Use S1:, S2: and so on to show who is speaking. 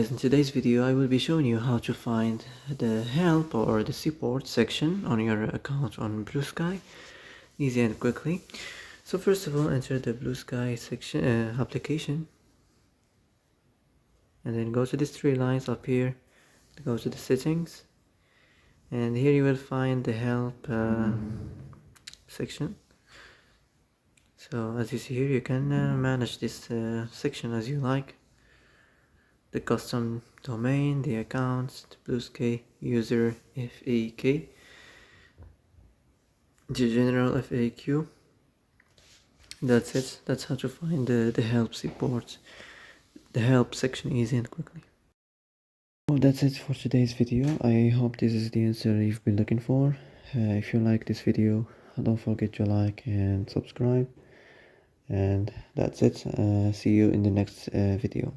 S1: guys, in today's video I will be showing you how to find the help or the support section on your account on Bluesky easy and quickly. So first of all, enter the Bluesky section application, and then go to these three lines up here, go to the settings, and here you will find the help section. So as you see here, you can manage this section as you like. The custom domain, the accounts, the Bluesky user FAQ, the general FAQ. That's it. That's how to find the help support, the help section easy and quickly. Well, that's it for today's video. I hope this is the answer you've been looking for. If you like this video, don't forget to like and subscribe. And that's it. See you in the next video.